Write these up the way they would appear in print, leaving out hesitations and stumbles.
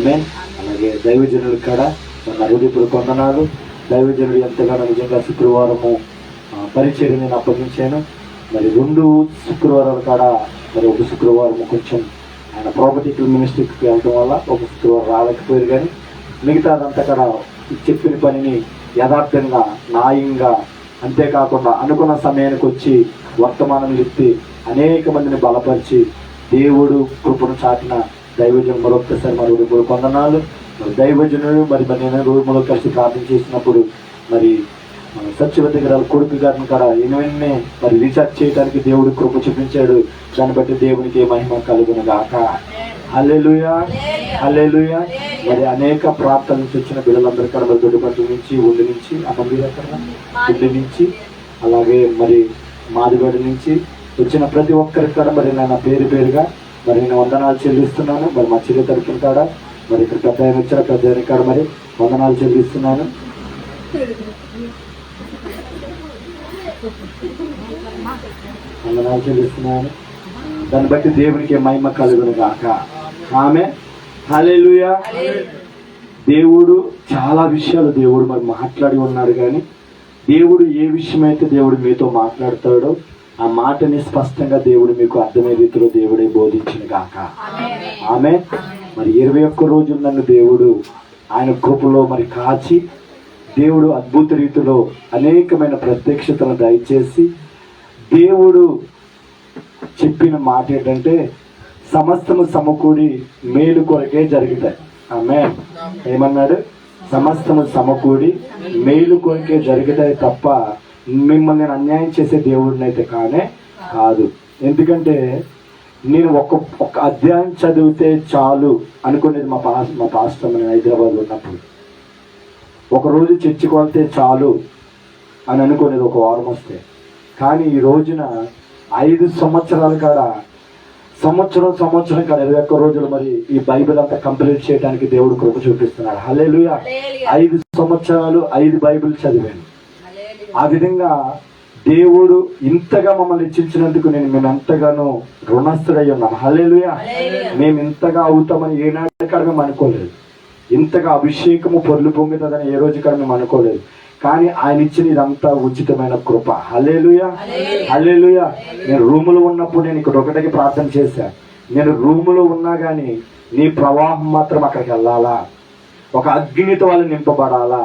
ఆమేన్. అలాగే దైవజనుల కాడ మన హృదయపూర్వక వందనాలు. దైవజనుడు ఎంతగానో నిజంగా శుక్రవారము పరిచర్య నేను అప్పగించాను. మరి 2 శుక్రవారాల కాడ మరి ఒక శుక్రవారం కొంచెం ఆయన ప్రాపర్టీ మినిస్ట్రీకి వెళ్ళడం వల్ల ఒక శుక్రవారం రాలేకపోయారు. కానీ మిగతాదంతా కూడా చెప్పిన పనిని యథార్థంగా న్యాయంగా, అంతేకాకుండా అనుకున్న సమయానికి వచ్చి వర్తమానం ఎత్తి అనేక మందిని బలపరిచి దేవుడు కృపను చాటిన దైవజను మరొకసారి మరి హృదయపూర్వక వందనాలు. దైవజనుడు మరి నేను రూములో కలిసి ప్రార్థన చేసినప్పుడు మరి సత్యవతి గారి కొడుకు గారిని కూడా వెన్నే మరి రీఛార్జ్ చేయడానికి దేవుడు కృప చూపించాడు. దాన్ని బట్టి దేవునికి మహిమ కలుగును గాక. హల్లెలూయా, హల్లెలూయా. మరి అనేక ప్రాంతాల నుంచి వచ్చిన బిడ్డలందరూ కూడా మరి దొడ్డిపట్ల నుంచి, ఉండి నుంచి, ఉండి నుంచి, అలాగే మరి మాదిగడ నుంచి వచ్చిన ప్రతి ఒక్కరికి కూడా మరి నేను పేరు పేరుగా మరి నేను వందనాలు చెల్లిస్తున్నాను. మరి మా చెల్లి తరపున కాడ మరి ఇక్కడ పెద్ద ఆయన వచ్చారు, పెద్ద ఆయన కాడ మరి వందనాలు చెల్లిస్తున్నాను. వందనాలు చెల్లిస్తున్నాను. దాన్ని బట్టి దేవునికి మహిమ కలుగును గాక. ఆమె హల్లెలూయా. దేవుడు చాలా విషయాలు దేవుడు మరి మాట్లాడి ఉన్నాడు. కానీ దేవుడు ఏ విషయమైతే దేవుడు మీతో మాట్లాడతాడో ఆ మాటని స్పష్టంగా దేవుడు మీకు అర్థమయ్యే రీతిలో దేవుడే బోధించిన గాక. ఆమె మరి 21 రోజులు నన్ను దేవుడు ఆయన కృపలో మరి కాచి దేవుడు అద్భుత రీతిలో అనేకమైన ప్రత్యక్షతను దయచేసి దేవుడు చెప్పిన మాట ఏంటంటే సమస్తము సమకూడి మేలు కొరకే జరుగుతాయి. ఆమె ఏమన్నాడు? సమస్తము సమకూడి మేలు కొరకే జరుగుతాయి తప్ప మిమ్మల్ని నేను అన్యాయం చేసే దేవుడిని అయితే కాదు. ఎందుకంటే నేను ఒక అధ్యాయం చదివితే చాలు అనుకునేది మా పాస్టర్ నేను హైదరాబాద్ ఉన్నప్పుడు. ఒకరోజు చర్చికి వెళ్తే చాలు అని అనుకునేది ఒక వారం వస్తే. కానీ ఈ రోజున 5 సంవత్సరాల కాడ సంవత్సరం కాడ 21 రోజులు మరి ఈ బైబిల్ అంతా కంప్లీట్ చేయడానికి దేవుడు కృప చూపిస్తున్నాడు. హల్లెలూయా. 5 సంవత్సరాలు 5 బైబిల్ చదివాను. ఆ విధంగా దేవుడు ఇంతగా మమ్మల్ని హెచ్చించినందుకు మేము ఎంతగానో రుణస్థుడై ఉన్నాం. హల్లెలూయా. మేము ఇంతగా అవుతామని ఏనాడు కాడ మేము అనుకోలేదు. ఇంతగా అభిషేకము పొర్లు పొంగుతుందని ఏ రోజు కాడ మేము అనుకోలేదు. కానీ ఆయన ఇచ్చిన ఇదంతా ఉచితమైన కృప. హల్లెలూయా, హల్లెలూయా. నేను రూములో ఉన్నప్పుడు నేను ఇక్కడ ఒకటికి ప్రార్థన చేశాను. నేను రూములో ఉన్నా కానీ నీ ప్రవాహం మాత్రం అక్కడికి వెళ్ళాలా, ఒక అగ్నితో వాళ్ళు నింపబడాలా,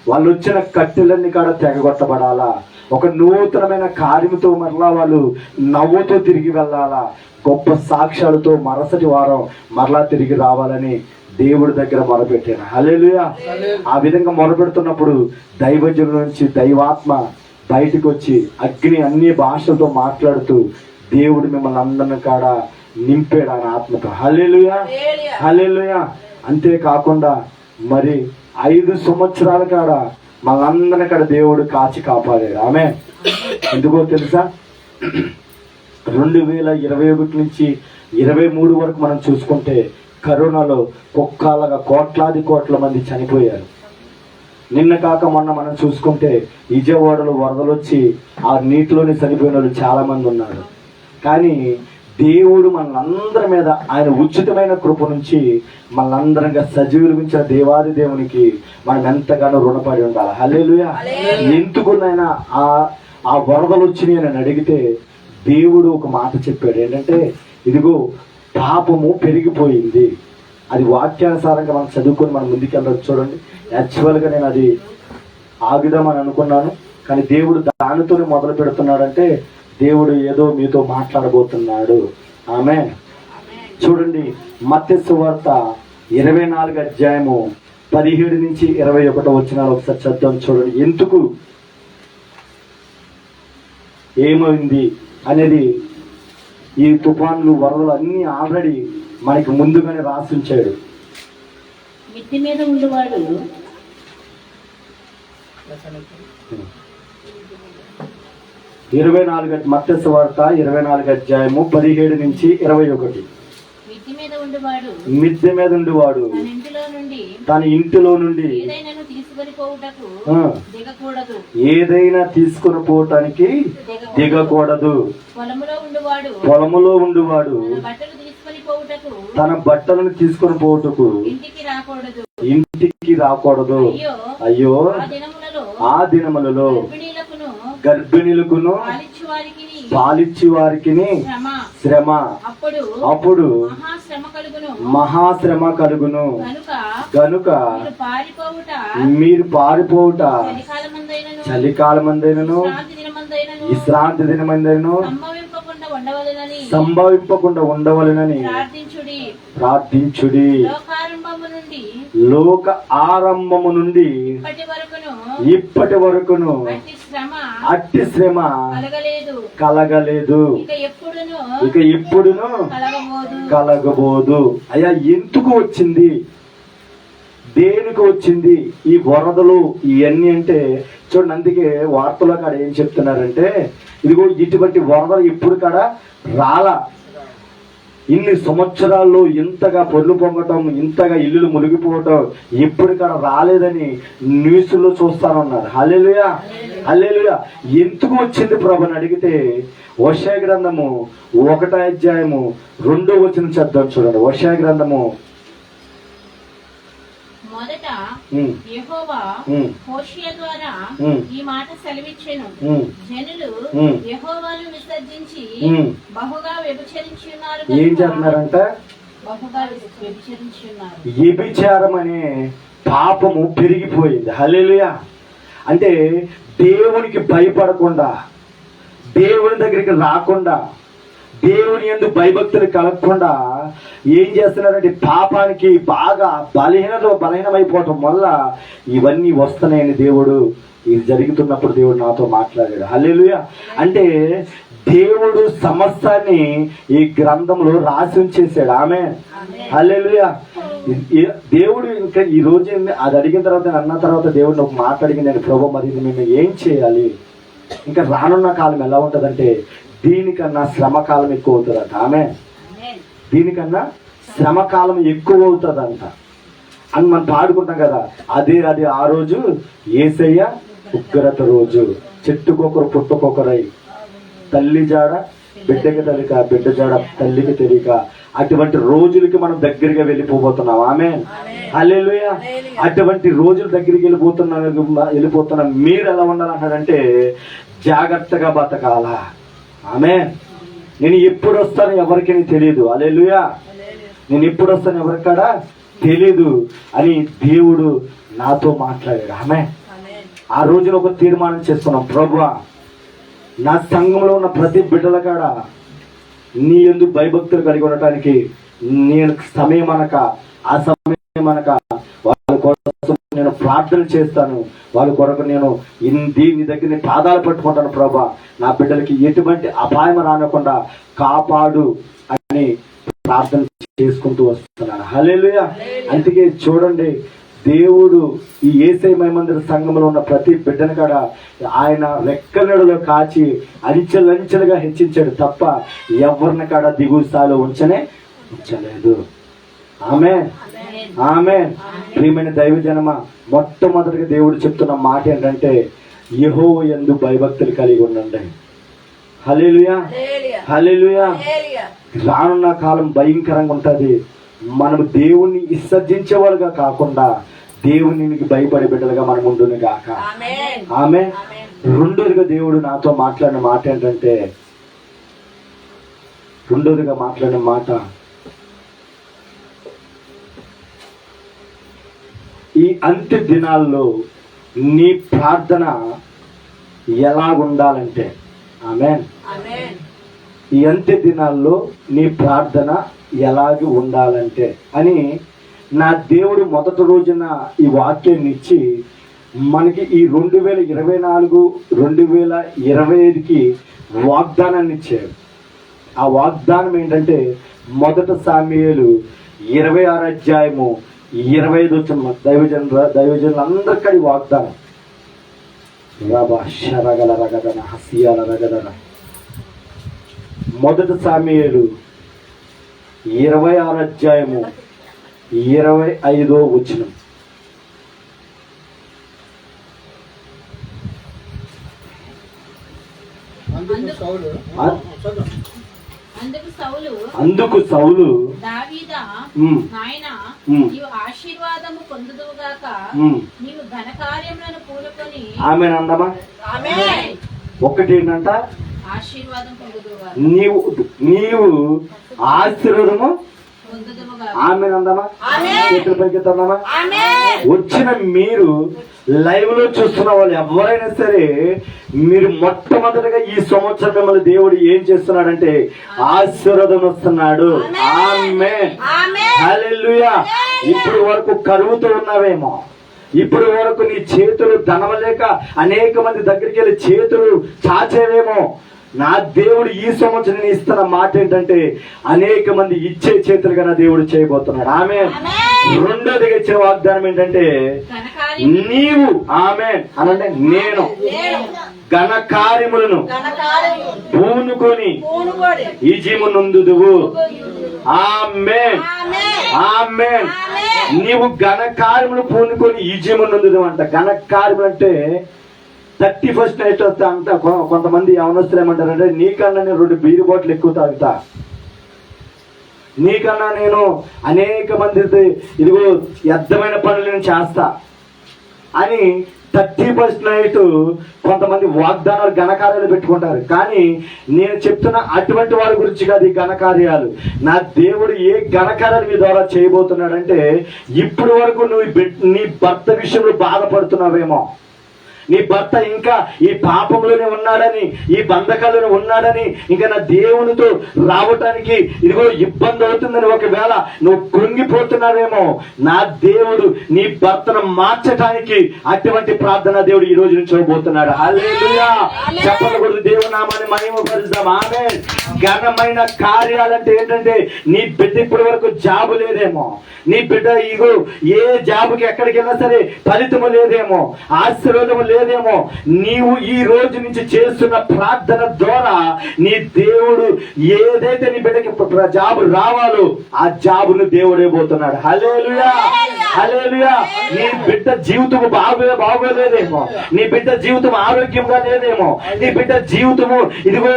వాళ్ళు వచ్చిన కట్టెలన్నీ కాడ తెగగొట్టబడాలా, ఒక నూతనమైన కార్యముతో మరలా వాళ్ళు నవ్వుతో తిరిగి వెళ్ళాలా, గొప్ప సాక్ష్యాలతో మరుసటి వారం మరలా తిరిగి రావాలని దేవుడి దగ్గర మొరపెట్టాను. హల్లెలూయా. ఆ విధంగా మొరపెడుతున్నప్పుడు దైవజనుల నుంచి దైవాత్మ బయటకు వచ్చి అగ్ని అన్ని భాషలతో మాట్లాడుతూ దేవుడు మిమ్మల్ని అందరిని కాడ నింపాడు ఆయన ఆత్మతో. హల్లెలూయా, హల్లెలూయా. అంతేకాకుండా మరి 5 సంవత్సరాల కాడ మనందరిని కాడ దేవుడు కాచి కాపాడాడు. ఆమె ఎందుకో తెలుసా? 2021 నుంచి 23 వరకు మనం చూసుకుంటే కరోనాలో కుక్కలాగా కోట్ల మంది చనిపోయారు. నిన్న కాక మొన్న మనం చూసుకుంటే విజయవాడలో వరదలు వచ్చి ఆ నీటిలోనే చనిపోయిన వాళ్ళు చాలా మంది ఉన్నారు. కానీ దేవుడు మనందరి మీద ఆయన ఉచితమైన కృప నుంచి మనందరంగా సజీవులుంచిన దేవాది దేవునికి మనం ఎంతగానో రుణపడి ఉండాలి. హల్లెలూయా. ఎందుకునైనా ఆ వరదలు వచ్చినాయి అని అడిగితే దేవుడు ఒక మాట చెప్పాడు. ఏంటంటే ఇదిగో పాపము పెరిగిపోయింది. అది వాక్యానుసారంగా మనం చదువుకొని మనం ముందుకెళ్ళచ్చు. చూడండి, యాక్చువల్గా నేను అది ఆగుదామని అనుకున్నాను. కానీ దేవుడు దానితోనే మొదలు పెడుతున్నాడంటే దేవుడు ఏదో మీతో మాట్లాడబోతున్నాడు. ఆమె చూడండి, మత్తయి సువార్త 24 అధ్యాయము 17 నుంచి 21 వచనాలు ఒకసారి చదువుతాం. చూడండి, ఎందుకు ఏమైంది అనేది ఈ తుఫాన్లు వరదలు అన్ని ఆల్రెడీ మనకి ముందుగానే రాసించాడు. మిద్ది మీద ఉండేవాడు మత్తయి సువార్త 24 అధ్యాయము 17 నుంచి 21. మిద్దె మీద ఉండేవాడు తన ఇంటిలో నుండి ఏదైనా తీసుకుని పోవటానికి దిగకూడదు. పొలములో ఉండేవాడు తన బట్టలను తీసుకొని పోవుటకు ఇంటికి రాకూడదు. అయ్యో ఆ దినములలో గర్భిణీలకును పాలిచ్చి వారికి శ్రమ, అప్పుడు మహాశ్రమ కలుగును. గనుక మీరు పారిపోవుట చలికాలమందైనను విశ్రాంతి దినమందైనను సంభవింపకుండా ఉండవలెనని ప్రార్థించుడి. లోక ఆరంభము నుండి ఇప్పటి వరకును అట్టి శ్రమ కలగలేదు, ఇక ఎప్పుడును కలగబోదు. అయ్యా ఎందుకు వచ్చింది, దేనికి వచ్చింది ఈ వరదలు ఇవన్నీ అంటే చూడండి. అందుకే వార్తలో కాడ ఏం చెప్తున్నారంటే, ఇదిగో ఇటువంటి వరదలు ఇప్పుడు కాడ రాలా, ఇన్ని సంవత్సరాల్లో ఇంతగా పొర్లు పొంగటం, ఇంతగా ఇల్లులు మునిగిపోవటం ఎప్పుడు కాడ రాలేదని న్యూస్లో చూస్తానన్నారు. హల్లెలూయా, హల్లెలూయా. ఎందుకు వచ్చింది ప్రభు అని అడిగితే హోషేయ గ్రంథము 1వ అధ్యాయము 2వ వచనం చదువుతాం చూడండి. హోషేయ గ్రంథము మొదట యెహోవా హోషేయ ద్వారా ఈ మాట సెలవిచ్చెను, జనులు యెహోవాను విసర్జించి బహుగా వ్యభిచరించున్నారు. ఏం చేస్తున్నారంట? బహుగా వ్యభిచరించున్నారు. వ్యభిచారం అనే పాపము పెరిగిపోయింది. హల్లెలూయా. అంటే దేవునికి భయపడకుండా, దేవుని దగ్గరికి రాకుండా, దేవుని యందు భయభక్తులు కలగకుండా ఏం చేస్తున్నారంటే పాపానికి బాగా బలహీనమైపోవటం వల్ల ఇవన్నీ వస్తున్నాయని దేవుడు, ఇది జరుగుతున్నప్పుడు దేవుడు నాతో మాట్లాడాడు. హల్లెలూయా. అంటే దేవుడు సమస్తాన్ని ఈ గ్రంథంలో రాసి ఉంచేసాడు. ఆమేన్, హల్లెలూయా. దేవుడు ఇంకా ఈ రోజు అది అడిగిన తర్వాత, అన్న తర్వాత దేవుడిని ఒక మాట అడిగింది, ప్రభు మరి ఇది మేము ఏం చేయాలి, ఇంకా రానున్న కాలం ఎలా ఉంటుందంటే దీనికన్నా శ్రమకాలం ఎక్కువ అవుతుందంట. ఆమె దీనికన్నా శ్రమకాలం ఎక్కువ అవుతుందంట అని మనం పాడుకుంటాం కదా. అది ఆ రోజు యేసయ్య ఉగ్రత రోజు. చెట్టుకొకరు పుట్టుకొకరై, తల్లి జాడ బిడ్డకి తెలియక, బిడ్డ జాడ తల్లికి తెలియక, అటువంటి రోజులకి మనం దగ్గరగా వెళ్ళిపోతున్నాం. ఆమె హల్లెలూయా. అటువంటి రోజుల దగ్గరికి వెళ్ళిపోతున్నాం. మీరు ఎలా ఉండాలంటారంటే జాగ్రత్తగా బతకాలా. ఆమె నేను ఎప్పుడు వస్తాను ఎవరికి తెలియదు. హల్లెలూయా. నేను ఎప్పుడు వస్తాను ఎవరికాడా తెలీదు అని దేవుడు నాతో మాట్లాడాడు. ఆమె ఆ రోజున ఒక తీర్మానం చేసుకున్నాం, ప్రభువా నా సంఘంలో ఉన్న ప్రతి బిడ్డల కాడ నీ ఎందుకు భయభక్తులు కలిగి ఉండటానికి నేను సమయం అనక, ఆ సమయం అనక వాళ్ళ కోసం నేను ప్రార్థన చేస్తాను, వాళ్ళ కొరకు నేను నీ దగ్గర నేను పాదాలు పట్టుకుంటాను. ప్రభా నా బిడ్డలకి ఎటువంటి అపాయం రానకుండా కాపాడు అని ప్రార్థన చేసుకుంటూ వస్తున్నాను. హల్లెలూయా. అందుకే చూడండి, దేవుడు ఈ యేసయ్య మహిమందిర సంఘంలో ఉన్న ప్రతి బిడ్డను కాడ ఆయన రెక్కలెడలో కాచి అంచెలంచెలుగా హెచ్చించాడు తప్ప ఎవరిని కాడ దిగువ స్థాయిలో ఉంచలేదు. ఆమేన్, ఆమేన్. ప్రియమైన దైవజనమ, మొట్టమొదటిగా దేవుడు చెప్తున్న మాట ఏంటంటే యెహోవా యందు భయభక్తులు కలిగి ఉండండి. హల్లెలూయా, హల్లెలూయా. రానున్న కాలం భయంకరంగా ఉంటుంది. మనం దేవుణ్ణి విసర్జించే వాళ్ళుగా కాకుండా దేవునికి భయపడే బిడ్డలుగా మనం ఉండును గాక. ఆమేన్. రెండోదిగా దేవుడు నాతో మాట్లాడిన మాట ఏంటంటే, ఈ అంత్య దినాల్లో నీ ప్రార్థన ఎలా ఉండాలంటే, ఆమేన్, ఈ అంత్య దినాల్లో నీ ప్రార్థన ఎలాగ ఉండాలంటే అని నా దేవుడు మొదటి రోజున ఈ వాక్యాన్ని ఇచ్చి మనకి ఈ 2024 2025కి వాగ్దానాన్ని ఇచ్చాడు. ఆ వాగ్దానం ఏంటంటే మొదటి సమూయేలు 26వ అధ్యాయము 25వ వచనం. దైవజనులందరికీ వాగ్దానం. రగల రగదన హసియాల రగదన. మొదటి సమూయేలు 26వ అధ్యాయము 25వ వచనం. అందుకు అందుకు సౌలు దావీదా నాయనా నీవు ఆశీర్వాదము పొందుదువుగాక, నీవు ఘన కార్యములను పూనుకొని. ఆమె అందమా ఒకటి ఏంటంట, ఆశీర్వాదం పొందుదువుగాక, నీవు ఆశీర్వాదము పొందుదువుగాక. ఆమె అందమా చేతుల పైకి ఎత్తామా. వచ్చిన మీరు లైవ్ లో చూస్తున్న వాళ్ళు ఎవరైనా సరే, మీరు మొట్టమొదటిగా ఈ సంవత్సరం మిమ్మల్ని దేవుడు ఏం చేస్తున్నాడంటే ఆశీర్వాదం వస్తున్నాడు. ఆమేన్, హల్లెలూయా. ఇప్పుడు వరకు కరువుతో ఉన్నావేమో, ఇప్పుడు వరకు నీ చేతులు ధనవలేక అనేక మంది దగ్గరికి వెళ్ళి చేతులు చాచేవేమో. నా దేవుడు ఈ సంవత్సరం నేను ఇస్తున్న మాట ఏంటంటే అనేక మంది ఇచ్చే చేతులుగా నా దేవుడు చేయబోతున్నాడు. ఆమేన్. రెండోదిగా ఇచ్చిన వాగ్దానం ఏంటంటే నీవు ఆమేన్ అనంటే నేను ఘన కార్యములను పూనుకొని ఈజిము నొందుదువు. ఆమేన్, ఆమేన్. నీవు ఘన కార్యములు పూనుకొని ఈజిము నొందుదువు అంట. ఘన కార్యములు అంటే 31st నైట్ వస్తే అంతా కొంతమంది యవనస్తులు ఏమంటారంటే, నీకన్నా నేను 2 బీరు బాటిల్ ఎక్కువ తాగుతా, నీకన్నా నేను అనేక మంది ఇదిగో వ్యర్థమైన పనులు నేను చేస్తా అని 31st నైట్ కొంతమంది వాగ్దానాలు ఘనకార్యాలు పెట్టుకుంటారు. కానీ నేను చెప్తున్న అటువంటి వారి గురించి కాదు ఈ ఘనకార్యాలు. నా దేవుడు ఏ ఘనకార్యాలు మీ ద్వారా చేయబోతున్నాడంటే, ఇప్పుడు వరకు నువ్వు నీ భర్త విషయంలో బాధపడుతున్నావేమో, నీ భర్త ఇంకా ఈ పాపంలోనే ఉన్నాడని, ఈ బంధకాల్లోనే ఉన్నాడని, ఇంకా నా దేవునితో రావటానికి ఇదిగో ఇబ్బంది అవుతుందని ఒకవేళ నువ్వు కృంగిపోతున్నావేమో, నా దేవుడు నీ భర్తను మార్చడానికి అటువంటి ప్రార్థన దేవుడు ఈ రోజు నుంచి చూడబోతున్నాడు. హల్లెలూయా. చెప్పకూడదు, దేవుని నామాన్ని మహిమపరుద్దాం. ఆమేన్. ఘనమైన కార్యాలంటే ఏంటంటే, నీ బిడ్డ ఇప్పటి వరకు జాబు లేదేమో, నీ బిడ్డ ఇగో ఏ జాబుకి ఎక్కడికి వెళ్ళినా సరే ఫలితము లేదేమో, ఆశీర్వాదము లేదేమో, నీవు ఈ రోజు నుంచి చేస్తున్న ప్రార్థన ద్వారా నీ దేవుడు ఏదైతే నీ బిడ్డకి జాబు రావాలో ఆ జాబును దేవుడే పోతున్నాడు. హల్లెలూయా, హల్లెలూయా. నీ బిడ్డ జీవితం బాగోలేదేమో, నీ బిడ్డ జీవితం ఆరోగ్యంగా లేదేమో, నీ బిడ్డ జీవితము ఇదిగో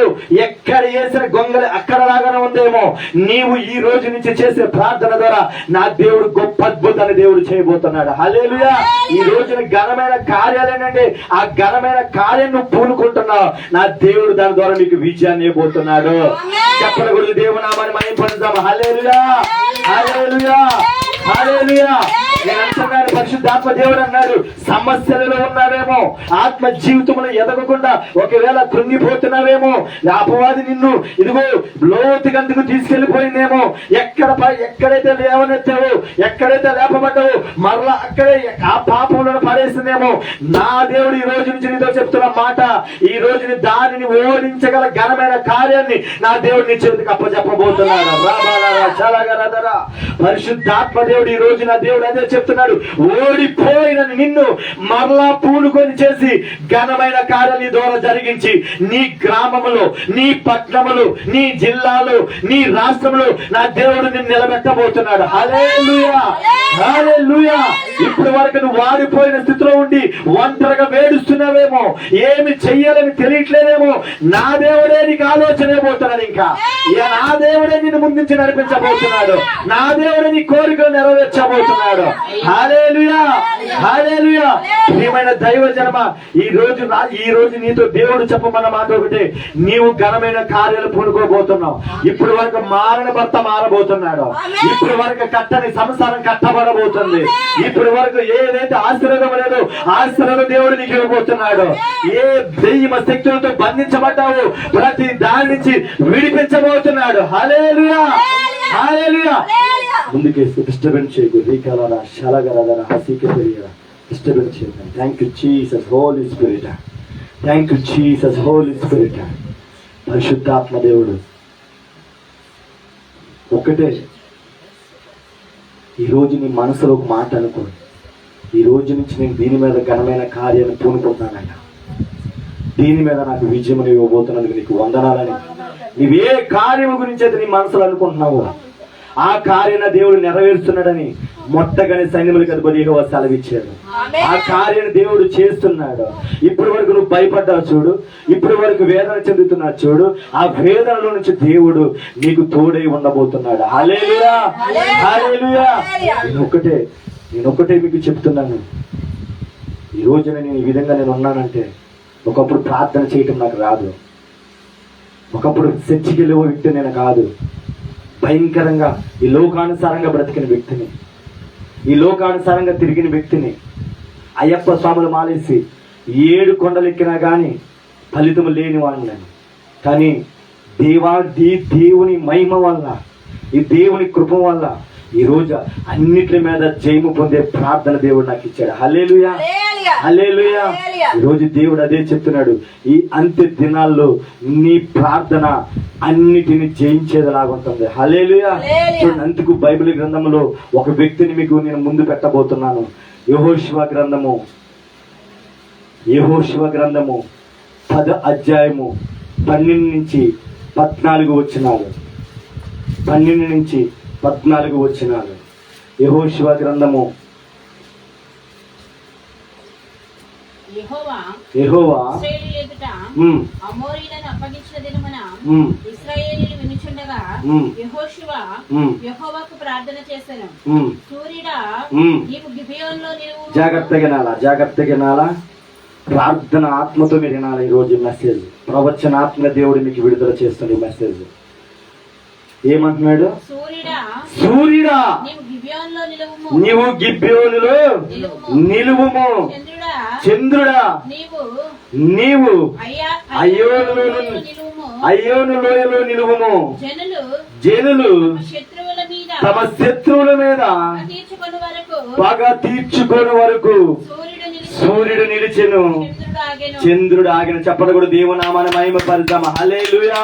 ఎక్కడ వేసిన గొంగలి అక్కడ లాగానే ఉందేమో, నీవు ఈ రోజు నుంచి చేసే ప్రార్థన ద్వారా నా దేవుడు గొప్ప అద్భుతాన్ని దేవుడు చేయబోతున్నాడు. హల్లెలూయా. ఈ రోజున ఘనమైన కార్యాలు ఏంటంటే, ఆ ఘనమైన కార్యం నువ్వు పూనుకుంటున్నావు, నా దేవుడు దాని ద్వారా నీకు విజయాన్ని ఇవ్వబోతున్నాడు. చెప్పకూడదు, దేవుని నామాన్ని మహిమపరుద్దాం. హల్లెలూయా, హల్లెలూయా, హల్లెలూయా. నేను అంటున్నాను, పరిశుద్ధాత్మ దేవుడు అన్నాడు, సమస్యలలో ఉన్నావేమో, ఆత్మ జీవితంలో ఎదగకుండా ఒకవేళ కృంగిపోతున్నావేమో, అపవాది నిన్ను ఇదిగో లోతుగందుకు తీసుకెళ్లిపోయిందేమో, ఎక్కడైతే లేవనెత్తావు, ఎక్కడైతే లేపబడ్డావు మరలా అక్కడే ఆ పాపంలో పడేసిందేమో. నా దేవుడు ఈ రోజు నుంచి నీతో చెప్తున్న మాట, ఈ రోజుని దానిని ఓడించగల ఘనమైన కార్యాన్ని నా దేవుడు నీ చేతికి అప్పచెప్పబోతున్నాడు. రాబాలా. పరిశుద్ధాత్మ దేవుడు ఈ రోజు నా దేవుడు అదే చెప్తున్నాడు, ఓడిపోయిన నిన్ను మరలా పూనుకొని చేసి ఘనమైన కార్యాలు నీ ద్వారా జరిగించి నీ గ్రామములో, నీ పట్టణములో, నీ జిల్లాలో, నీ రాష్ట్రంలో నా దేవుడు నిన్ను నిలబెట్టబోతున్నాడు. హల్లెలూయా, హల్లెలూయా. ఇప్పుడు వరకు నువ్వు వాడిపోయిన స్థితిలో ఉండి ఒంటరిగా వేడుస్తున్నావేమో, ఏమి చెయ్యాలని తెలియట్లేదేమో, నా దేవుడే నీకు ఆలోచన పోతున్నాడు. ఇంకా నా దేవుడే నిన్ను ముందుంచి నడిపించబోతున్నాడు, నా దేవుడే నీ కోరికలు నెరవేర్చబోతున్నాడు. హల్లెలూయా, హల్లెలూయా. ప్రియమైన దైవ జనమ, ఈ రోజు నీతో దేవుడు చెప్పమన్న మాట ఒకటే, నీవు ఘనమైన కార్యాలు పూనుకోబోతున్నావు. ఇప్పుడు వరకు మారని భర్త మారబోతున్నాడు, ఇప్పుడు వరకు కట్టని సంసారం కట్టబడబోతుంది, ఇప్పుడు వరకు ఏదైతే ఆశీర్వాదం లేదో ఆశీర్వాదం దేవుడు నీకు ఇవ్వబోతున్నాడు. ఏ దెయ్యమ శక్తులతో బంధించబడ్డావు ప్రతి దాని నుంచి విడిపించబోతున్నాడు. హల్లెలూయా, హల్లెలూయా. ముందుకేసి డిస్టర్బెన్స్ చేయకు, రీకాలరా శలగరదరా హసీకి పెరిగరా, డిస్టర్బెన్స్ చేయకు. Thank you Jesus Holi Spirit, thank you Jesus Holi Spirit. పరిశుద్ధాత్మ దేవుడు ఒకటే, ఈరోజు నీ మనసులో ఒక మాట అనుకో, ఈ రోజు నుంచి నేను దీని మీద ఘనమైన కార్యాన్ని పూనుకుంటున్నానయ్యా, దీని మీద నాకు విజయం ఇవ్వబోతున్నందుకు నీకు వందనాలని. నీవే కార్యము గురించి అయితే నీ మనసులో అనుకుంటున్నావు, ఆ కార్యాన్ని దేవుడు నెరవేరుస్తున్నాడని మొట్టగానే సైన్యములకు అధిపతి యెహోవా సెలవిచ్చాడు. ఆ కార్యాన్ని దేవుడు చేస్తున్నాడు. ఇప్పటి వరకు నువ్వు భయపడ్డావు చూడు, ఇప్పటి వరకు వేదన చెందుతున్నావు చూడు, ఆ వేదనలో నుంచి దేవుడు నీకు తోడై ఉండబోతున్నాడు. హల్లెలూయా, హల్లెలూయా. నేనొక్కటే మీకు చెప్తున్నాను, ఈ రోజున నేను ఈ విధంగా నేను ఉన్నానంటే ఒకప్పుడు ప్రార్థన చేయటం నాకు రాదు, ఒకప్పుడు చర్చికి వెళ్ళే వ్యక్తి నేను కాదు. భయంకరంగా ఈ లోకానుసారంగా బ్రతికిన వ్యక్తిని, ఈ లోకానుసారంగా తిరిగిన వ్యక్తిని. అయ్యప్ప స్వాములు మాలేసి 7 కొండలు ఎక్కినా కానీ ఫలితం లేని వాడిని. కానీ దేవుని మహిమ వల్ల, ఈ దేవుని కృప వల్ల ఈరోజు అన్నిటి మీద జయము పొందే ప్రార్థన దేవుడు నాకు ఇచ్చాడు. హల్లెలూయా, హల్లెలూయా. ఈరోజు దేవుడు అదే చెప్తున్నాడు, ఈ అంత్య దినాల్లో నీ ప్రార్థన అన్నిటిని జయించేదిలాగా ఉంటుంది. హల్లెలూయా. అందుకు బైబిల్ గ్రంథంలో ఒక వ్యక్తిని మీకు నేను ముందు పెట్టబోతున్నాను. యెహోషువ గ్రంథము 10వ అధ్యాయము 12 నుంచి 14 వచనాలు. 12 నుంచి 14 వచనాలు. యెహోషువ గ్రంథము. యెహోవా ఇశ్రాయేలీయుల ఎదుట అమోరీయులను అప్పగించిన దినమున ఇశ్రాయేలీయులు వినుచుండగా యెహోషువ యెహోవాకు ప్రార్థన చేసెను. సూర్యుడా, నీవు గిబియోనులో నిలువు. జాగ్రత్తగా నాలా ప్రార్థన ఆత్మతో మీరు వినాలి. ఈ రోజు మెసేజ్ ప్రవచనాత్మక దేవుడు మీకు విడుదల చేస్తున్న ఈ మెసేజ్ ఏమంటున్నాడు? సూర్యుడా, నీవు గిబియోనులో నిలువుము. చంద్రుడా, నీవు అయ్యోను లోయలో నిలువుము. జనులు తమ శత్రువుల మీద పగ తీర్చుకొని వరకు సూర్యుడు నిలిచెను, చంద్రుడు ఆగిన. చెప్పడం కూడా దేవునామాన్ని మహిమ పరుద్దాం. హల్లెలూయా,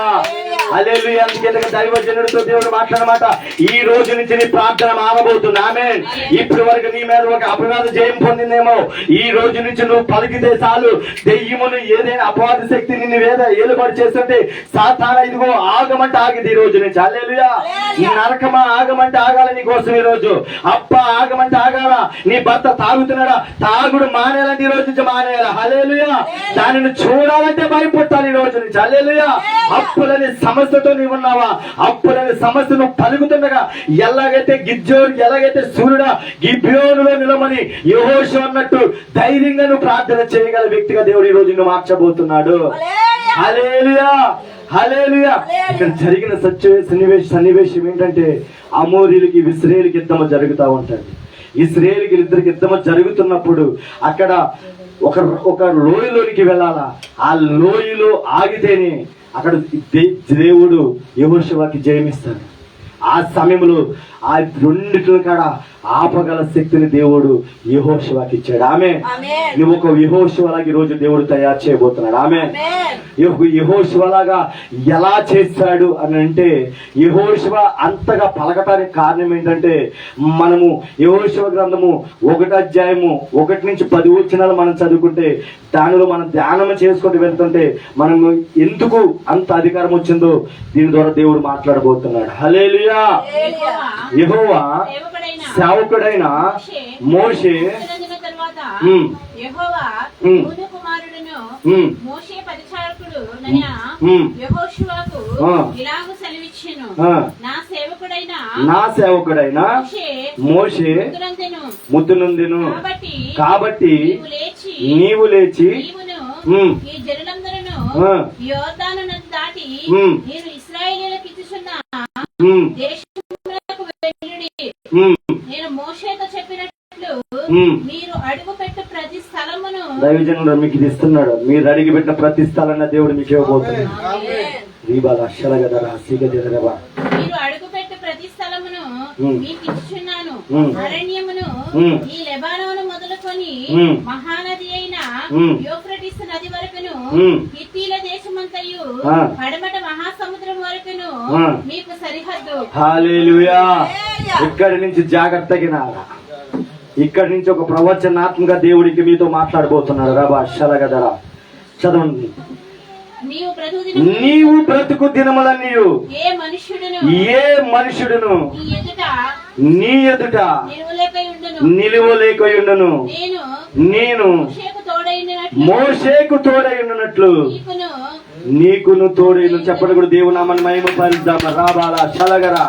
హల్లెలూయా. అందుకే దైవజనుడితో దేవుడు మాట్లాడమాట, ఈ రోజు నుంచి నీ ప్రార్థన మారబోతుంది. ఆమేన్. ఇప్పటి వరకు నీ మీద ఒక అపవాద జయం పొందిందేమో, ఈ రోజు నుంచి నువ్వు పలికితే చాలు దెయ్యమును ఏదైనా అపవాద శక్తి నిన్ను ఏలుబడి చేస్తుంటే సాతానా ఇదిగో ఆగమంటే ఆగింది ఈ రోజు నుంచి. హల్లెలూయా. నరకమా ఆగమంటే ఆగాల నీ కోసం ఈ రోజు. అప్ప ఆగమంటే ఆగాల. నీ భర్త తాగుతున్నాడా, తాగుడు మానేయాలంటే ఈ రోజు నుంచి మానేయాలి. హల్లెలూయా. దానిని చూడాలంటే భయపడాలి ఈ రోజు నుంచి. హల్లెలూయా. అప్పులని సమస్యతో నీవు ఉన్నావా, అప్పులని సమస్యను పలుకుతుండగా ఎలాగైతే సూర్యుడా గిబియోనులో నిలమని యెహోషువ అన్నట్టు ధైర్యంగా నువ్వు ప్రార్థన చేయగల వ్యక్తిగా దేవుడు ఈ రోజు నువ్వు మార్చబోతున్నాడు. హల్లెలూయా, హల్లెలూయా. ఇక్కడ జరిగిన సన్నివేశం ఏంటంటే, అమోరీలకి ఇశ్రాయేలుకి యుద్ధము జరుగుతూ ఉంటుంది. ఇశ్రాయేలుకి ఇద్దరికి యుద్ధము జరుగుతున్నప్పుడు అక్కడ ఒక లోయలోనికి వెళ్ళాలా, ఆ లోయలో ఆగితేనే అక్కడ దేవుడు యెహోషువకి జయమిస్తాడు. ఆ సమయంలో ఆ రెండిట్ల కాడ ఆపగల శక్తిని దేవుడు యెహోషువకి ఇచ్చాడు. ఆమె నువ్వు ఒక యెహోషువలాగా ఈ రోజు దేవుడు తయారు చేయబోతున్నాడు. ఆమె యెహోషువలాగా ఎలా చేస్తాడు అని అంటే, యెహోషువ అంతగా పలకటానికి కారణం ఏంటంటే, మనము యెహోషువ గ్రంథము 1వ అధ్యాయము 1 నుంచి 10 వచనాలు మనం చదువుకుంటే దానిలో మనం ధ్యానం చేసుకుంటూ వెళ్తుంటే మనము ఎందుకు అంత అధికారం వచ్చిందో దీని ద్వారా దేవుడు మాట్లాడబోతున్నాడు. హల్లెలూయా. యెహోవా సేవకుడైన మోషే మోషే పరిచారకుడు యెహోషువకు ఇలాగ సెలవిచ్చెను, నా సేవకుడైన మోషే ముద్దునందెను. కాబట్టి నీవు లేచి ఈ జనులందరూ యోర్దాను నది దాటి నేను ఇశ్రాయేలీయులకు ఇచ్చుచున్న దేశమునకు వెళ్ళుడి. నేను మోషేతో చెప్పినట్లు మీరు అడుగుపెట్టు ప్రతి స్థలమును. దైవజనుడు మీకు ఇది ఇస్తున్నాడు. మీరు అడిగి పెట్టిన ప్రతి స్థలాన్ని దేవుడు మీకు ఇవ్వబోతున్నాడు. మీరు అడుగుపెట్టు ప్రతి స్థలమును మీకు ఇచ్చుచున్నాను. అరణ్యమును ఈ లెబానోను మొదలుకొని మహానది అయిన యూఫ్రటీస్ నది వరకును హిత్తీల దేశమంతయు పడమట మహాసముద్రం వరకును మీకు సరిహద్దు. హల్లెలూయా. ఇక్కడి నుంచి జాగ్రత్తగా నారా, ఇక్కడి నుంచి ఒక ప్రవచనాత్మక దేవుడికి మీతో మాట్లాడబోతున్నాడు. రబా షలగదరా చదవండి. నీవు బ్రతుకు దినములన్నీయు ఏ మనుష్యుడును నీ ఎదుట నిలువలేకయుండును. నిలువలేకయుండును. నేను మోషేకు తోడైయుండినట్లు మోషేకు తోడైయుండునట్లు నీకును నీకును తోడైను. చెప్పండి కూడా దేవుడు నామని మహిమ పరుద్దామా. రాబాలా చలగరా.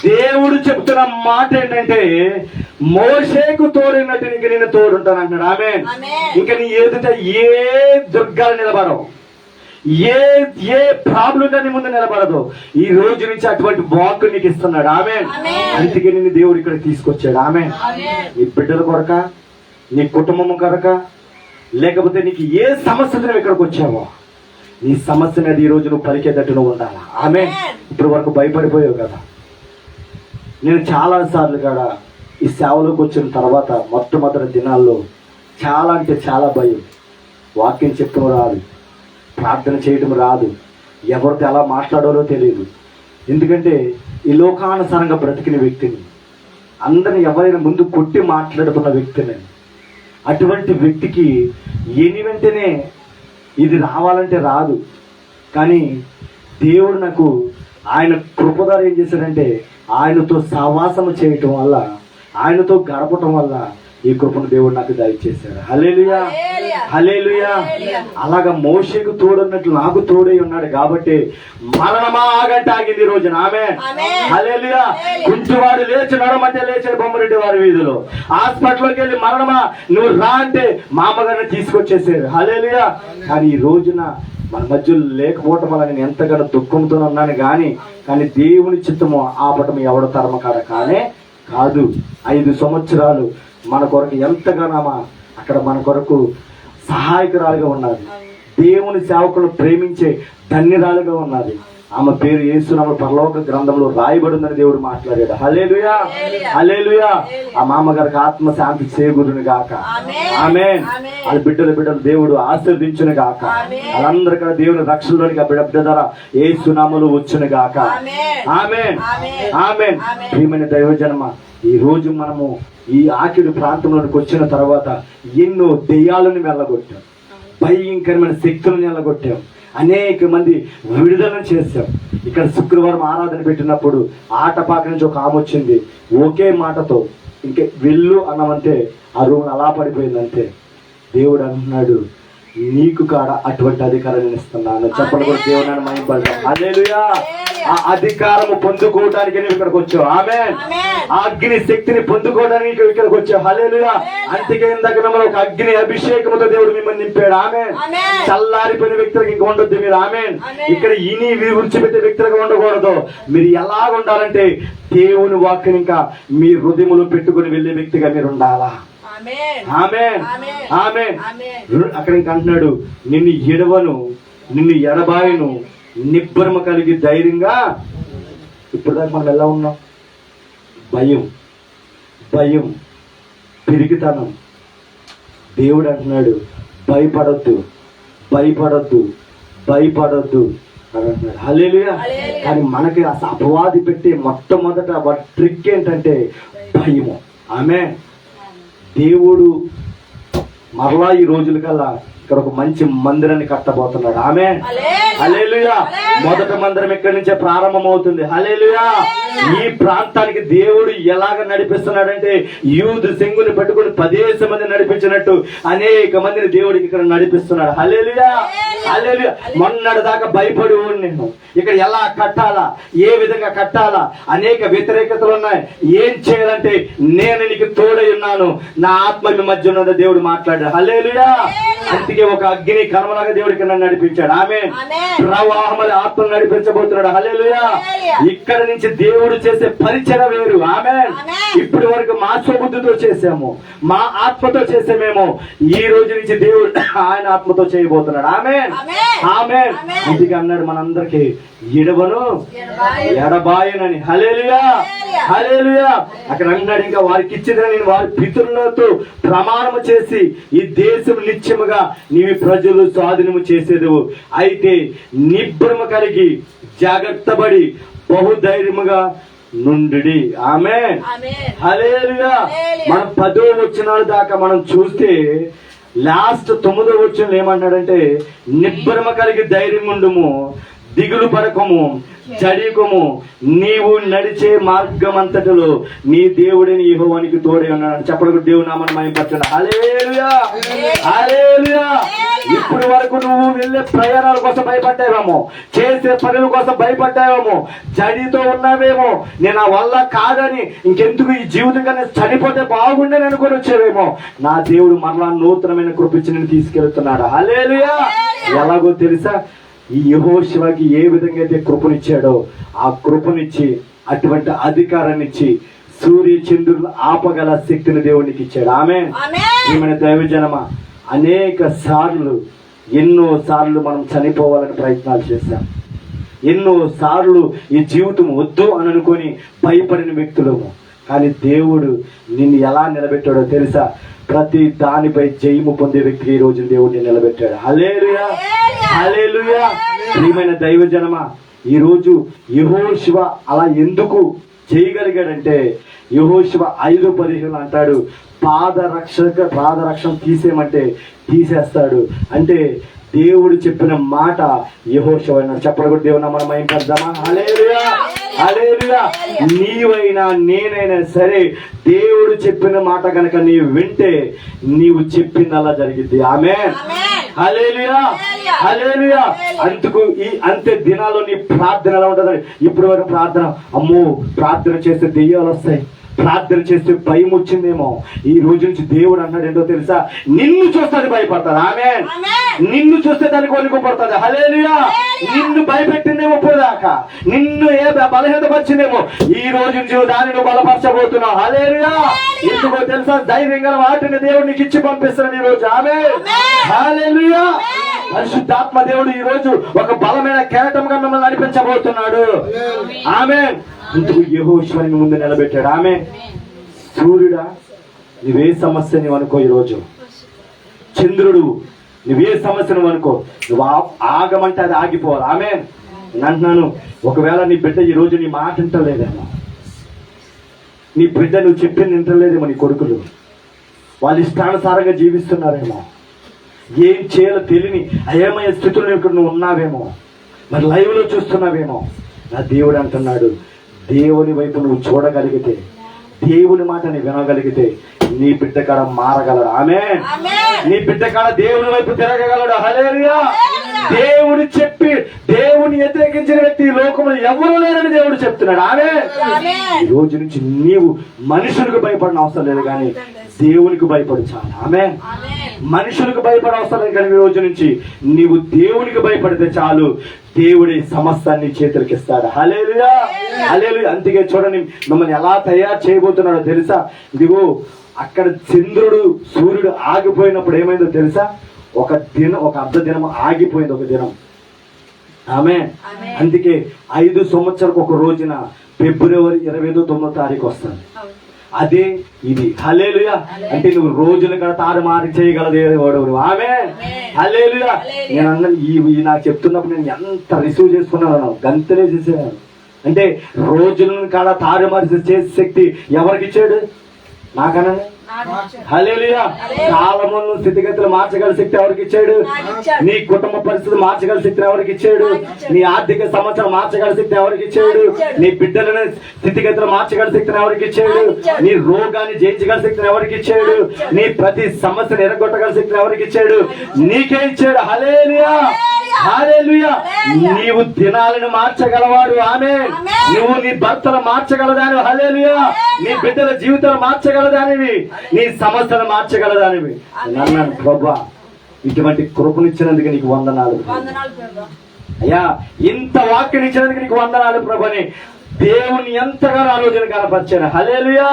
దేవుడు చెప్తున్న మాట ఏంటంటే మోషేకు తోడైనట్టు నీకు నేను తోడుంటాను అంటున్నాడు. ఆమేన్. ఇంకా నీ ఎదుట ఏ దుర్గాలు నిలబడవు, ఏ ప్రాబ్లం నీ ముందు నిలబడదు. ఈ రోజు నుంచి అటువంటి వాక్ నీకు ఇస్తున్నాడు. ఆమేన్. అందుకే నిన్ను దేవుడు ఇక్కడ తీసుకొచ్చాడు. ఆమేన్. నీ బిడ్డల కొరక, నీ కుటుంబం కొరక, లేకపోతే నీకు ఏ సమస్యతో నువ్వు ఇక్కడికి వచ్చావో నీ సమస్య అనేది ఈ రోజు నువ్వు పలికేటట్టు నువ్వు ఉండాలా. ఆమేన్. ఇప్పుడు వరకు భయపడిపోయావు కదా. నేను చాలా సార్లు కూడా ఈ సేవలోకి వచ్చిన తర్వాత మొట్టమొదటి దినాల్లో చాలా అంటే చాలా భయం. వాక్యం చెప్పడం రాదు, ప్రార్థన చేయడం రాదు, ఎవరితో ఎలా మాట్లాడాలో తెలియదు. ఎందుకంటే ఈ లోకానుసారంగా బ్రతికిన వ్యక్తిని, అందరిని ఎవరైనా ముందు కొట్టి మాట్లాడుతున్న వ్యక్తిని, అటువంటి వ్యక్తికి వెంటనే ఇది రావాలంటే రాదు. కానీ దేవుడు నాకు ఆయన కృపదారు ఏం చేశాడంటే ఆయనతో సహవాసము చేయటం వల్ల, ఆయనతో గడపటం వల్ల ఈ కృపను దేవుడు నాకు దయచేశాడు. హల్లెలూయా, హల్లెలూయా. అలాగా మోషేకు తోడున్నట్లు నాకు తోడై ఉన్నాడు కాబట్టి మరణమా ఆగంటే ఆగింది ఈ రోజున. ఆమేన్. హల్లెలూయా. కుంటివాడు లేచి నడమంటే లేచాడు బొమ్మరెడ్డి వారి వీధిలో. హాస్పిటల్లోకి వెళ్ళి మరణమా నువ్వు రా అంటే మా అమ్మగారిని తీసుకొచ్చేసారు. హల్లెలూయా. కానీ ఈ రోజున మన మధ్యలో లేకపోవటం వల్ల నేను ఎంతగానో దుఃఖంతో ఉన్నాను. కానీ దేవుని చిత్తము ఆపటం ఎవడ తరమ కానే కాదు. 5 సంవత్సరాలు మన కొరకు ఎంతగానో అక్కడ మన కొరకు సహాయకురాలుగా ఉన్నది. దేవుని సేవకులను ప్రేమించే ధన్యరాలుగా ఉన్నది. ఆమె పేరు యేసునామములో పరలోక గ్రంథంలో రాయబడిందని దేవుడు మాట్లాడాడు. హల్లెలూయా, హల్లెలూయా. ఆ మామగారికి ఆత్మ శాంతి చేకూరును గాక. ఆమేన్. వాళ్ళ బిడ్డలు దేవుడు ఆశీర్వదించును గాక. వాళ్ళందరూ కూడా దేవుని రక్షణలోనికి బిడ్డ ద్వారా యేసునామములో వచ్చును గాక. ఆమేన్, ఆమేన్. ప్రియమైన దైవజనమ, ఈ రోజు మనము ఈ ఆకిడి ప్రాంతంలోనికి వచ్చిన తర్వాత ఎన్నో దెయ్యాలను వెళ్ళగొట్టాం, భయంకరమైన శక్తులను వెళ్ళగొట్టాం, అనేక మంది విడుదల చేశాం. ఇక్కడ శుక్రవారం ఆరాధన పెట్టినప్పుడు ఆటపాక నుంచి ఒక ఆమె వచ్చింది. ఒకే మాటతో ఇంకే వెళ్ళు అన్నమంటే ఆ రూమ్ అలా పడిపోయిందంటే దేవుడు అంటున్నాడు నీకు కాడ అటువంటి అధికారాన్ని ఇస్తున్నాను. చెప్పండి కూడా దేవుని మహిమపడతాం. హల్లెలూయా. ఆ అధికారము పొందుకోవడానికి నువ్వు ఇక్కడికి వచ్చావు. ఆమేన్. ఆ అగ్ని శక్తిని పొందుకోవడానికి ఇక్కడికి వచ్చావు. హల్లెలూయా. అందుకే ఇందాక మిమ్మల్ని ఒక అగ్ని అభిషేకముతో దేవుడు మిమ్మల్ని నింపాడు. ఆమేన్. చల్లారిపోయిన వ్యక్తులకు ఇంకా ఉండొద్దు మీరు. ఆమేన్. ఇక్కడ ఇని విడిచిపెట్టే వ్యక్తులుగా ఉండకూడదు. మీరు ఎలాగ ఉండాలంటే దేవుని వాక్యం ఇంకా మీ హృదయములో పెట్టుకుని వెళ్ళే వ్యక్తిగా మీరు ఉండాలా. ఆమేన్, ఆమేన్. అక్కడ ఇంకా అంటున్నాడు నిన్ను ఎడవను, నిన్ను ఎడబాయను, నిబ్బరము కలిగి ధైర్యంగా. ఇప్పుడు దాకా మనం ఎలా ఉన్నాం? భయం, పిరికితనం. దేవుడు అంటున్నాడు భయపడొద్దు అని అంటున్నాడు. హల్లెలూయా. కానీ మనకి అపవాది పెట్టే మొట్టమొదట ట్రిక్ ఏంటంటే భయము. ఆమేన్. దేవుడు మరలా ఈ రోజుల కల్లా ఇక్కడ ఒక మంచి మందిరాన్ని కట్టబోతున్నాడు. ఆమేన్. హల్లెలూయా. మొదటి మందిరం ఇక్కడి నుంచే ప్రారంభం అవుతుంది. హల్లెలూయా. ఈ ప్రాంతానికి దేవుడు ఎలాగ నడిపిస్తున్నాడంటే యూదు సింగుని పెట్టుకుని 10 మంది నడిపించినట్టు అనేక మందిని దేవుడికి ఇక్కడ నడిపిస్తున్నాడు. హల్లెలూయా, హల్లెలూయా. మొన్నటి దాకా భయపడి నేను ఇక్కడ ఎలా కట్టాలా, ఏ విధంగా కట్టాలా, అనేక వ్యతిరేకతలు ఉన్నాయి. ఏం చేయాలంటే నేను నీకు తోడై ఉన్నాను, నా ఆత్మ మీ మధ్య ఉన్నది దేవుడు మాట్లాడాడు. హల్లెలూయా. అందుకే ఒక అగ్ని కర్మలాగా దేవుడికి నన్ను నడిపించాడు. ఆమేన్. ప్రవాహముల ఆత్మ నడిపించబోతున్నాడు. హల్లెలూయా. ఇక్కడ నుంచి దేవుడు చేసే పరిచయం వేరు. ఆమేన్. ఇప్పటి వరకు మా స్వబుద్ధితో చేసాము, మా ఆత్మతో చేసామేమో. ఈ రోజు నుంచి దేవుడు ఆయన ఆత్మతో చేయబోతున్నాడు. ఆమేన్, ఆమేన్. అందుకే అన్నాడు మనందరికి ఎడవను ఎడబాయనని. హల్లెలూయా, హల్లెలూయా. అక్కడ అన్నాడు ఇంకా వారికి ఇచ్చిందని నేను వారి పితరులతో ప్రమాణము చేసి ఈ దేశం నిత్యముగా నీవి ప్రజలు స్వాధీనము చేసేదవు. అయితే నిబ్బరము కలిగి జాగ్రత్త పడి బహుధైర్యముగా నుండి. ఆమేన్, హల్లెలూయా. మనం 10వ వచనాల దాకా మనం చూస్తే లాస్ట్ 9వ వచనం ఏమన్నాడంటే నిబ్బరము కలిగి ధైర్యం ఉండుము, దిగులు పడకము, జడికము. నీవు నడిచే మార్గం అంతటిలో నీ దేవుడిని యెహోవానికి తోడే ఉన్నాడు. చెప్పడానికి దేవుని నామమును మహిమపరచండి. హల్లెలూయా, హల్లెలూయా. ఇప్పుడు వరకు నువ్వు వెళ్ళే ప్రయాణాల కోసం భయపడ్డావేమో, చేసే పనుల కోసం భయపడ్డావేమో, జడితో ఉన్నావేమో, నేను ఆ వల్ల కాదని ఇంకెందుకు ఈ జీవితం కన్నా చనిపోతే బాగుండని అనుకొని వచ్చేవేమో. నా దేవుడు మరలా నూతనమైన కృపించి నేను తీసుకెళ్తున్నాడు. హల్లెలూయా. ఎలాగో తెలుసా, ఈ యెహోషువకి ఏ విధంగా అయితే కృపనిచ్చాడో ఆ కృపనిచ్చి, అటువంటి అధికారాన్ని ఇచ్చి, సూర్య చంద్రులు ఆపగల శక్తిని దేవునికి ఇచ్చాడు. ఆమేన్. ఏమైనా దైవజనమా, అనేక సార్లు, ఎన్నో సార్లు మనం చనిపోవాలని ప్రయత్నాలు చేశాం. ఎన్నో సార్లు ఈ జీవితం వద్దు అని అనుకొని భయపడిన వ్యక్తులము. కానీ దేవుడు నిన్ను ఎలా నిలబెట్టాడో తెలుసా? ప్రతి దానిపై జయము పొందే వ్యక్తికి ఈ రోజు దేవుడిని నిలబెట్టాడు. హల్లెలూయా, హల్లెలూయా. ప్రియమైన దైవజనమా, ఈ రోజు యెహోషువ అలా ఎందుకు చేయగలిగాడంటే, యెహోషువ 5:15 అంటాడు, పాదరక్షణ తీసేయమంటే తీసేస్తాడు. అంటే దేవుడు చెప్పిన మాట యెహోషువ అన్నాడు. చెప్పడం దేవుని మనం మహిమపడదామా? హల్లెలూయా, హల్లెలూయా. నీవైనా నేనైనా సరే దేవుడు చెప్పిన మాట కనుక నీవు వింటే నీవు చెప్పింది అలా జరిగింది. ఆమేన్, హల్లెలూయా, హల్లెలూయా. అందుకు ఈ అంత్య దినాల్లో నీ ప్రార్థన ఎలా ఉంటుందని. ఇప్పుడు వరకు ప్రార్థన, అమ్మో ప్రార్థన చేస్తే దెయ్యాలు వస్తాయి, ప్రార్థన చేస్తే భయం వచ్చిందేమో. ఈ రోజు నుంచి దేవుడు అన్నాడు ఏంటో తెలుసా? నిన్ను చూస్తే భయపడతాడు. ఆమేన్. నిన్ను చూస్తే దానికి వణుకుపడుతుంది. హల్లెలూయా. నిన్ను భయపెట్టిందేమో ఇప్పుడుదాకా, నిన్ను ఏ బలహీనపరిచిందేమో, ఈ రోజు నుంచి దాన్ని నువ్వు బలపరచబోతున్నావు. హల్లెలూయా. ఎందుకో తెలుసా? ధైర్యంగా వాటిని దేవుడు నీకు ఇచ్చి పంపిస్తున్నాడు ఈ రోజు. ఆమేన్, హల్లెలూయా. పరిశుద్ధాత్మ దేవుడు ఈ రోజు ఒక బలమైన కెరటంగా మిమ్మల్ని నడిపించబోతున్నాడు. ఆమేన్. ఇందుకు యెహోషువని ముందు నిలబెట్టాడు. ఆమె సూర్యుడా, నువ్వే సమస్య నువ్వు అనుకో, ఈరోజు చంద్రుడు నువ్వే సమస్య నువ్వు అనుకో, నువ్వు ఆగమంటే అది ఆగిపోవాలి. ఆమె అంటున్నాను, ఒకవేళ నీ బిడ్డ ఈ రోజు నీ మాట వింటలేదేమో, నీ బిడ్డ నువ్వు చెప్పింది వింటలేదేమో, నీ కొడుకులు వాళ్ళు ఇష్టానుసారంగా జీవిస్తున్నారేమో, ఏం చేయాలో తెలియని అయోమయ స్థితిలో ఇక్కడ నువ్వు ఉన్నావేమో, మరి లైవ్ లో చూస్తున్నావేమో. నా దేవుడు అంటున్నాడు, దేవుని వైపు నువ్వు చూడగలిగితే, దేవుని మాట నీ వినగలిగితే నీ బిడ్డ కాడ మారగలడు. ఆమేన్. నీ బిడ్డ కాడ దేవుని వైపు తిరగగలడు. హల్లెలూయా. దేవుడు చెప్పి దేవుని వ్యతిరేకించిన వ్యక్తి ఈ లోకంలో ఎవరు లేరని దేవుడు చెప్తున్నాడు. ఆమేన్. ఈ రోజు నుంచి నీవు మనుషులకు భయపడిన అవసరం లేదు, కానీ దేవునికి భయపడు చాలు. ఆమేన్. మనుషులకు భయపడ అవసరం లేదు, కానీ ఈ రోజు నుంచి నీవు దేవునికి భయపడితే చాలు, దేవుడి సమస్తాన్ని చేతులకి ఇస్తాడు. హల్లెలూయా, హల్లెలూయా. అందుకే చూడండి మిమ్మల్ని ఎలా తయారు చేయబోతున్నాడో తెలుసా? ఇదిగో అక్కడ చంద్రుడు సూర్యుడు ఆగిపోయినప్పుడు ఏమైందో తెలుసా? ఒక అర్ధ దినం ఆగిపోయింది, ఒక దినం. ఆమేన్. అందుకే 5 సంవత్సరాలకు ఒక రోజున ఫిబ్రవరి 25వ వస్తుంది. అదే ఇది. హల్లెలూయా. అంటే నువ్వు రోజులు కూడా తారుమారు చేయగలదేవాడు. ఆమేన్, హల్లెలూయా. నేను అన్న ఈ నాకు చెప్తున్నప్పుడు నేను ఎంత రిసీవ్ చేసుకున్నాను, గంతనే చేసేవాను. అంటే రోజులను కాడ తారుమారు చేసే శక్తి ఎవరికి ఇచ్చాడు? నాకన్నా. హల్లెలూయా. కాలమును స్థితిగతులు మార్చగల శక్తి ఎవరికి ఇచ్చాడు? నీ కుటుంబ పరిస్థితి మార్చగల శక్తిని ఎవరికి ఇచ్చాడు? నీ ఆర్థిక సంవత్సరం మార్చగల శక్తి ఎవరికి ఇచ్చాడు? నీ బిడ్డలను స్థితిగతులు మార్చగల శక్తిని ఎవరికి ఇచ్చాడు? నీ రోగాన్ని జయించగల శక్తిని ఎవరికి ఇచ్చాడు? నీ ప్రతి సమస్యను ఎరగొట్టగల శక్తిని ఎవరికి ఇచ్చాడు? నీకే ఇచ్చాడు. హల్లెలూయా, హల్లెలూయా. నీవు దినాలను మార్చగలవాడు. ఆమేన్. నువ్వు నీ భర్తను మార్చగలదానివి. హల్లెలూయా. నీ బిడ్డల జీవితాలు మార్చగలదానివి, నీ సమస్యను మార్చగలదానివి. నన్ను ప్రభా ఇటువంటి కృపనిచ్చినందుకు నీకు వందనాలు అయ్యా, ఇంత వాక్యం ఇచ్చినందుకు నీకు వందనాలు ప్రభని దేవుని ఎంతగానో ఆలోచన కనపరిచాను. హల్లెలూయా.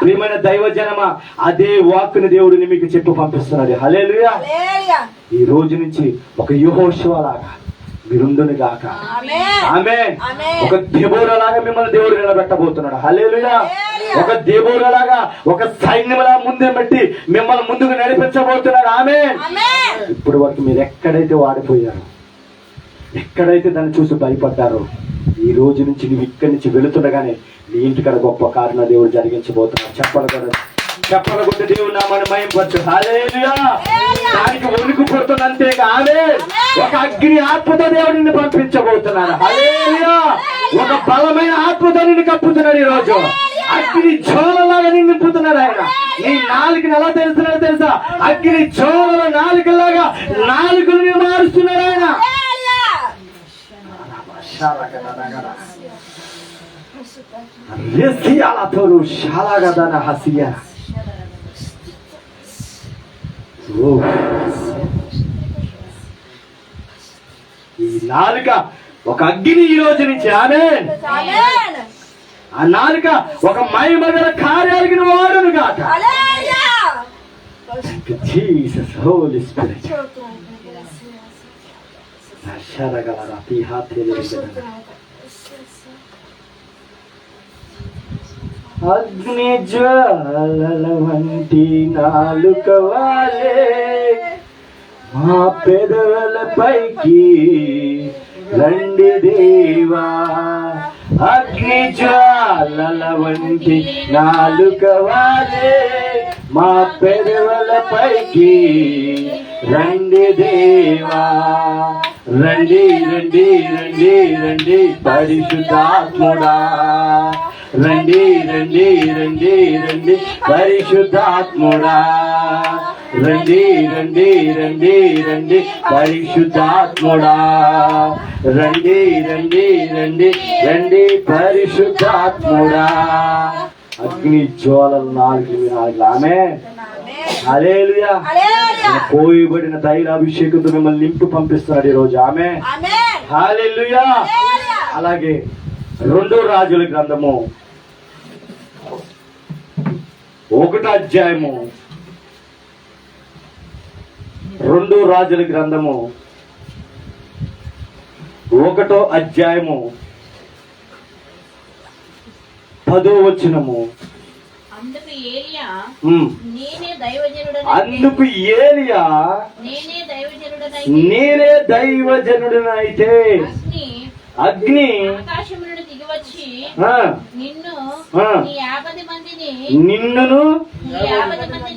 ప్రియమైన దైవజనమా, అదే వాక్కుని దేవుడిని మీకు చెప్పి పంపిస్తున్నాడు. హల్లెలూయా. ఈ రోజు నుంచి ఒక యెహోషువ లాగా మీరుండును గాక. ఆమేన్. ఒక దెబోరా లాగా మిమ్మల్ని దేవుడు నిలబెట్టబోతున్నాడు. హల్లెలూయా. ఒక దెబోరా లాగా, ఒక సైన్యంలా ముందే పెట్టి మిమ్మల్ని ముందుకు నడిపించబోతున్నాడు. ఆమేన్. ఇప్పుడు వరకు మీరు ఎక్కడైతే వాడిపోయారో, ఎక్కడైతే దాన్ని చూసి భయపడ్డారో, ఈ రోజు నుంచి నువ్వు ఇక్కడి నుంచి వెళుతుండగానే నీ ఇంటికాడ గొప్ప కారణం దేవుడు జరిగించబోతున్నాడు. చెప్పాలి కదా. చెప్పలు కొట్టి దేవుని నామాన్ని మహిమపరచు. హల్లెలూయా. దానికి వణుకు పుడుతుంది అంతేగా. ఆమేన్. ఒక అగ్ని ఆత్మతో దేవుడిని పంపించబోతున్నాడు. హల్లెలూయా. ఒక బలమైన ఆత్మతో నిన్ను కప్పుతున్నాడు. ఈ రోజు అగ్ని జ్వాలలాగా నిన్ను నింపుతున్నాడు ఆయన. నీ నాలుగుని ఎలా తెలుస్తున్నాడో తెలుసా? అగ్ని జ్వాలల నాలుగులాగా నాలుగుని మారుస్తున్నాడు ఆయన. రెసియాలతోరు శాలగదన హసియా. ఈ నాలుక ఒక అగ్ని ఈ రోజు నుంచి. ఆమేన్. ఆ నాలుక ఒక మహిమగల కార్యాలకి వాడును గాక. Jesus Holi spirit. శరగలరా తీహాతేలి. అగ్ని జ్వాలల వంటి నాలుక వాలే మా పెదవుల పైకి రండి దేవా. అగ్ని జ్వాలల వంటి నాలుక వాలే మా పెదవుల పైకి రండి దేవా. రండి రండి రండి రండి పరిశుద్ధాత్ముడా. రండి రండి రండి రండి పరిశుద్ధాత్ముడా. రండి రండి రండి రండి పరిశుద్ధాత్ముడా. రండి రండి రండి రండి పరిశుద్ధాత్ముడా. అగ్ని జ్వాలల నాలుగు వినాలి. ఆమేన్. హల్లెలూయా. పోయబడిన తైలాభిషేకంతో మిమ్మల్ని నింపి పంపిస్తున్నాడు ఈ రోజు. ఆమేన్. హల్లెలూయా. అలాగే 2 రాజుల గ్రంథము 1వ అధ్యాయము. 2 రాజుల గ్రంథము 1వ అధ్యాయము 10వ వచనము. అందుకు ఏలియా అందుకు ఏలియా నేనే దైవజనుడనైతే అగ్ని ఆకాశమును దిగివచ్చి నిన్నును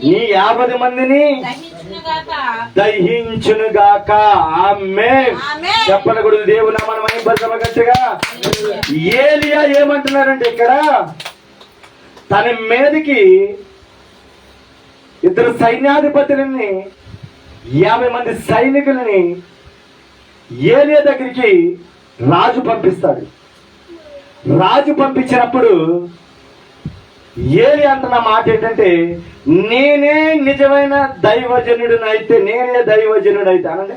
నీ 50 మందిని దహించునుగాక. ఆమేన్. చెప్పనకూడదు. దేవుని నామాన్ని మహిమపరచమ గట్టిగా. ఏలియా ఏమంటున్నారంటే ఇక్కడ తన మీదకి 2 సైన్యాధిపతులని 50 మంది సైనికులని ఏలియా దగ్గరికి రాజు పంపిస్తాడు. రాజు పంపించినప్పుడు ఏలియా అంటున్న మాట ఏంటంటే, నేనే నిజమైన దైవజనుడినైతే, నేనే దైవజనుడైతే అనండి,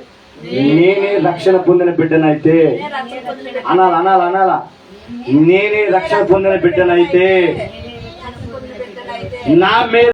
నేనే రక్షణ పొందిన బిడ్డనైతే అనాలా. నేనే రక్షణ పొందిన బిడ్డనైతే నా మీద